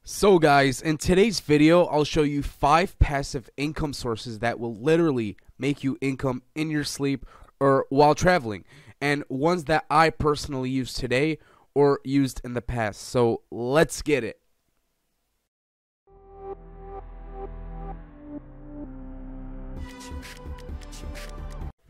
So guys, in today's video, I'll show you 5 passive income sources that will literally make you income in your sleep or while traveling, and ones that I personally use today or used in the past. So let's get it.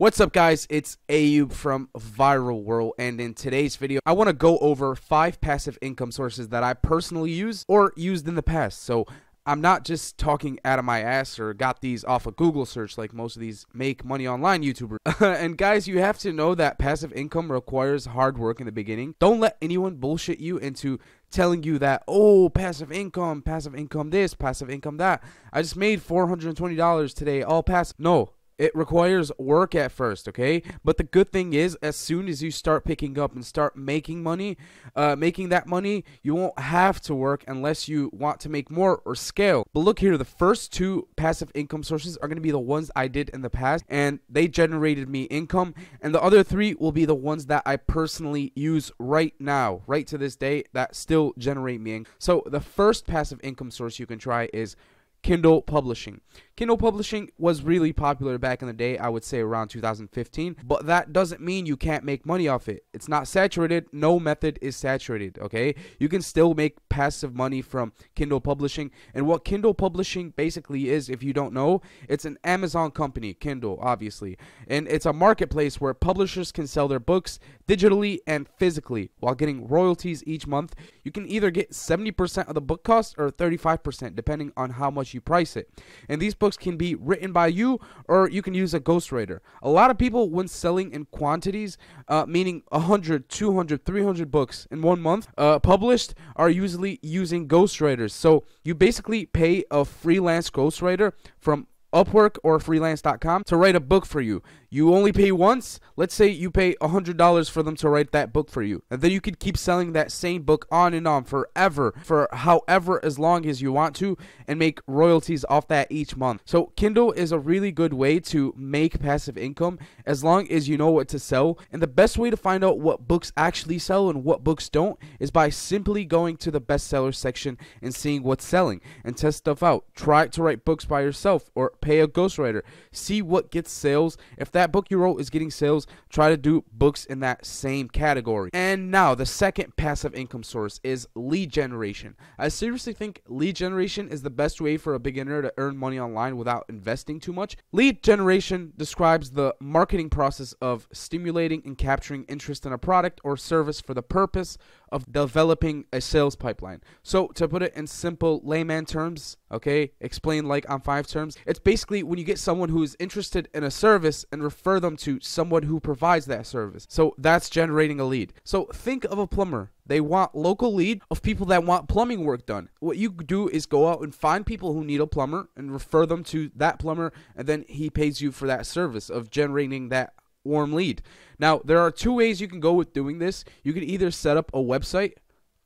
What's up guys, it's Ayub from ViralWhirl, and in today's video I want to go over 5 passive income sources that I personally use or used in the past. So I'm not just talking out of my ass or got these off a Google search like most of these make money online YouTubers. And guys, you have to know that passive income requires hard work in the beginning. Don't let anyone bullshit you into telling you that, oh, passive income this, passive income that. I just made $420 today, all passive. No. It requires work at first, okay? But the good thing is, as soon as you start picking up and start making money, making that money, you won't have to work unless you want to make more or scale. But look here, the first 2 passive income sources are going to be the ones I did in the past, and they generated me income. And the other 3 will be the ones that I personally use right now, right to this day, that still generate me income. So the first passive income source you can try is Kindle Publishing. Kindle Publishing was really popular back in the day, I would say around 2015, but that doesn't mean you can't make money off it. It's not saturated. No method is saturated, okay? You can still make passive money from Kindle Publishing. And what Kindle Publishing basically is, if you don't know, it's an Amazon company, Kindle, obviously. And it's a marketplace where publishers can sell their books digitally and physically while getting royalties each month. You can either get 70% of the book cost or 35%, depending on how much you price it. And these books can be written by you, or you can use a ghostwriter. A lot of people, when selling in quantities, meaning 100, 200, 300 books in 1 month published, are usually using ghostwriters. So you basically pay a freelance ghostwriter from Upwork or freelance.com to write a book for you. You only pay once. Let's say you pay $100 for them to write that book for you, and then you could keep selling that same book on and on forever, for however as long as you want to, and make royalties off that each month. So Kindle is a really good way to make passive income as long as you know what to sell. And the best way to find out what books actually sell and what books don't is by simply going to the bestseller section and seeing what's selling and test stuff out. Try to write books by yourself or pay a ghostwriter. See what gets sales. If that book you wrote is getting sales, try to do books in that same category. And now the second passive income source is lead generation. I seriously think lead generation is the best way for a beginner to earn money online without investing too much. Lead generation describes the marketing process of stimulating and capturing interest in a product or service for the purpose of developing a sales pipeline. So to put it in simple layman terms, okay, explain like on 5 terms, it's basically when you get someone who is interested in a service and refer them to someone who provides that service. So that's generating a lead. So think of a plumber. They want local lead of people that want plumbing work done. What you do is go out and find people who need a plumber and refer them to that plumber, and then he pays you for that service of generating that warm lead. Now, there are 2 ways you can go with doing this. You can either set up a website,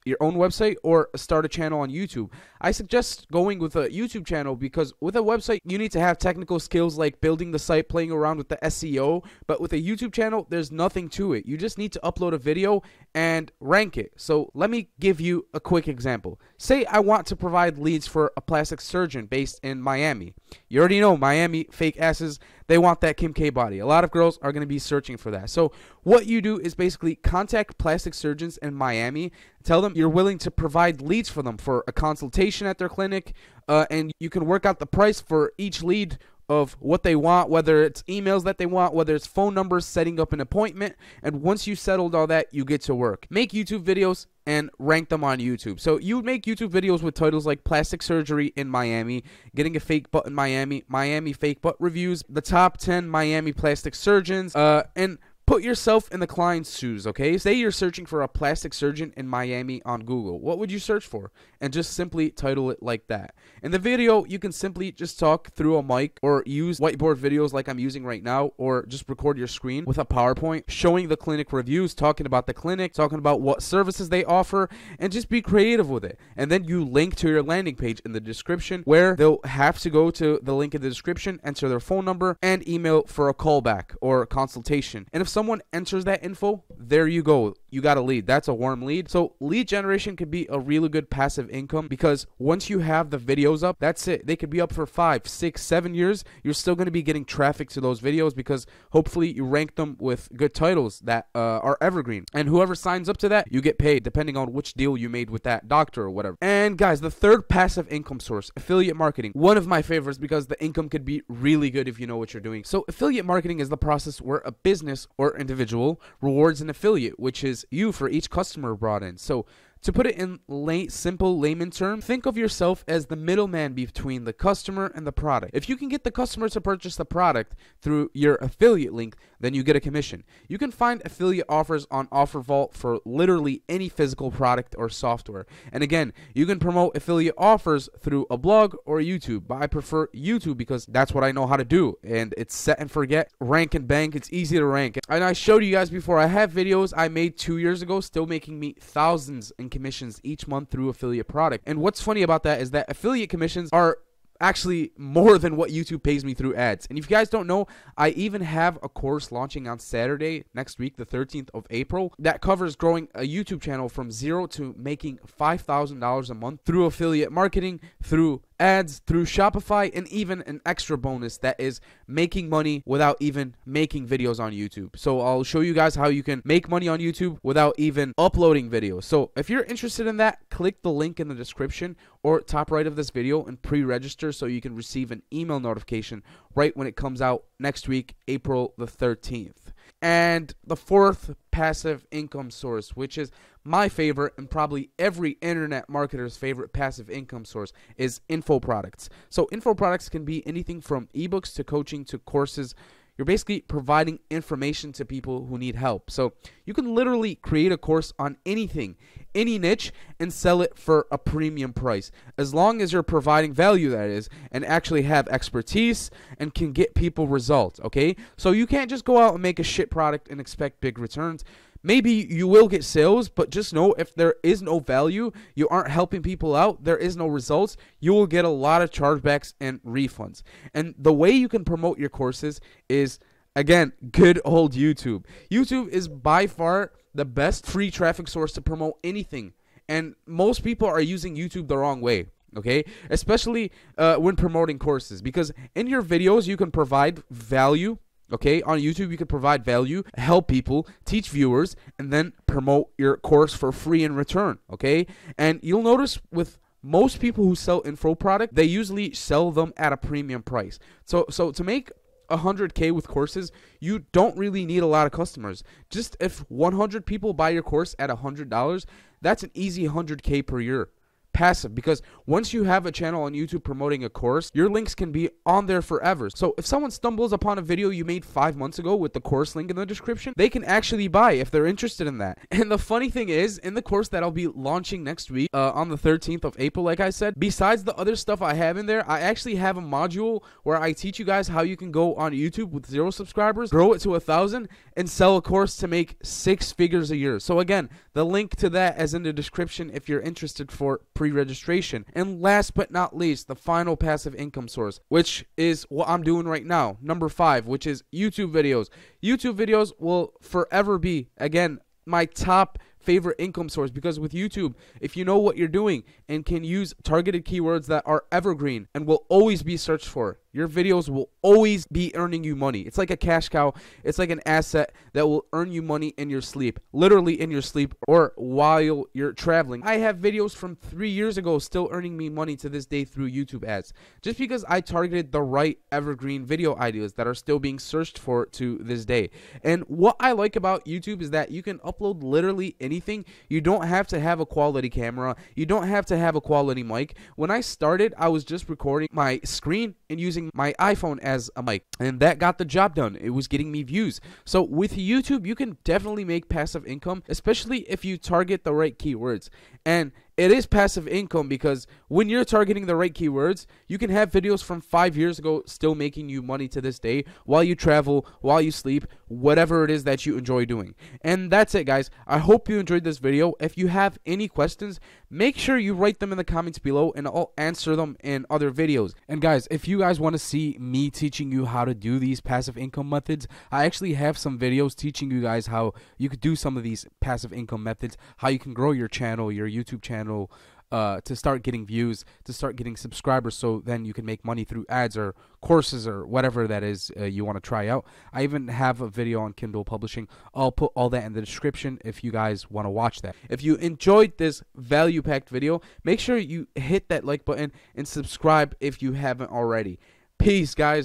your own website, or start a channel on YouTube. I suggest going with a YouTube channel because with a website you need to have technical skills like building the site, playing around with the SEO, but with a YouTube channel there's nothing to it. You just need to upload a video and rank it. So let me give you a quick example. Say I want to provide leads for a plastic surgeon based in Miami. You already know Miami, fake asses, they want that Kim K body. A lot of girls are going to be searching for that. So what you do is basically contact plastic surgeons in Miami, tell them you're willing to provide leads for them for a consultation at their clinic, and you can work out the price for each lead of what they want, whether it's emails that they want, whether it's phone numbers, setting up an appointment. And once you settled all that, you get to work. Make YouTube videos and rank them on YouTube. So you would make YouTube videos with titles like plastic surgery in Miami, getting a fake butt in Miami, Miami fake butt reviews, the top 10 Miami plastic surgeons, and put yourself in the client's shoes, okay? Say you're searching for a plastic surgeon in Miami on Google. What would you search for? And just simply title it like that. In the video, you can simply just talk through a mic or use whiteboard videos like I'm using right now, or just record your screen with a PowerPoint showing the clinic reviews, talking about the clinic, talking about what services they offer, and just be creative with it. And then you link to your landing page in the description where they'll have to go to the link in the description, enter their phone number, and email for a callback or a consultation. And if someone enters that info, there you go. you got a lead. That's a warm lead. So lead generation could be a really good passive income, because once you have the videos up, that's it. They could be up for 5, 6, 7 years. You're still going to be getting traffic to those videos, because hopefully you rank them with good titles that are evergreen. And whoever signs up to that, you get paid depending on which deal you made with that doctor or whatever. And guys, the third passive income source, affiliate marketing. One of my favorites, because the income could be really good if you know what you're doing. So affiliate marketing is the process where a business or individual rewards an affiliate, which is you, for each customer brought in. So to put it in simple layman terms, think of yourself as the middleman between the customer and the product. If you can get the customer to purchase the product through your affiliate link, then you get a commission. You can find affiliate offers on OfferVault for literally any physical product or software. And again, you can promote affiliate offers through a blog or YouTube, but I prefer YouTube because that's what I know how to do. And it's set and forget, rank and bank. It's easy to rank. And I showed you guys before, I have videos I made 2 years ago still making me thousands in commissions each month through affiliate product. And what's funny about that is that affiliate commissions are actually more than what YouTube pays me through ads. And if you guys don't know, I even have a course launching on Saturday next week, the 13th of April, that covers growing a YouTube channel from zero to making $5,000 a month through affiliate marketing, through ads, through Shopify, and even an extra bonus that is making money without even making videos on YouTube. So I'll show you guys how you can make money on YouTube without even uploading videos. So if you're interested in that, click the link in the description or top right of this video and pre-register so you can receive an email notification right when it comes out next week, April the 13th. And the fourth passive income source, which is my favorite and probably every internet marketer's favorite passive income source, is info products. So info products can be anything from ebooks to coaching to courses. You're basically providing information to people who need help. So you can literally create a course on anything, any niche, and sell it for a premium price, as long as you're providing value, that is, and actually have expertise and can get people results, okay? So you can't just go out and make a shit product and expect big returns. Maybe you will get sales, but just know if there is no value, you aren't helping people out, there is no results, you will get a lot of chargebacks and refunds. And the way you can promote your courses is, again, good old YouTube. YouTube is by far the best free traffic source to promote anything. And most people are using YouTube the wrong way. Okay, especially when promoting courses, because in your videos you can provide value. Okay, on YouTube you can provide value, help people, teach viewers, and then promote your course for free in return. Okay, and you'll notice with most people who sell info product, they usually sell them at a premium price. So to make 100K with courses, you don't really need a lot of customers. Just if 100 people buy your course at $100, that's an easy 100K per year. Passive, because once you have a channel on YouTube promoting a course, your links can be on there forever. So if someone stumbles upon a video you made 5 months ago with the course link in the description, they can actually buy if they're interested in that. And the funny thing is, in the course that I'll be launching next week on the 13th of April, like I said, besides the other stuff I have in there, I actually have a module where I teach you guys how you can go on YouTube with 0 subscribers, grow it to 1,000, and sell a course to make 6 figures a year. So again, the link to that is in the description if you're interested for pre-registration. And last but not least, the final passive income source, which is what I'm doing right now, number 5, which is YouTube videos. YouTube videos will forever be, again, my top favorite income source, because with YouTube, if you know what you're doing and can use targeted keywords that are evergreen and will always be searched for, your videos will always be earning you money. It's like a cash cow. It's like an asset that will earn you money in your sleep, literally in your sleep or while you're traveling. I have videos from 3 years ago still earning me money to this day through YouTube ads, just because I targeted the right evergreen video ideas that are still being searched for to this day. And what I like about YouTube is that you can upload literally anything. You don't have to have a quality camera. You don't have to have a quality mic. When I started, I was just recording my screen and using my iPhone as a mic, and that got the job done. It was getting me views. So with YouTube, you can definitely make passive income, especially if you target the right keywords. And it is passive income because when you're targeting the right keywords, you can have videos from 5 years ago still making you money to this day while you travel, while you sleep, whatever it is that you enjoy doing. And that's it, guys. I hope you enjoyed this video. If you have any questions, make sure you write them in the comments below, and I'll answer them in other videos. And guys, if you guys want to see me teaching you how to do these passive income methods, I actually have some videos teaching you guys how you could do some of these passive income methods, how you can grow your channel, your YouTube channel, to start getting views, to start getting subscribers, so then you can make money through ads or courses or whatever that is you want to try out. I even have a video on Kindle Publishing. I'll put all that in the description if you guys want to watch that. If you enjoyed this value-packed video, make sure you hit that like button and subscribe if you haven't already. Peace, guys.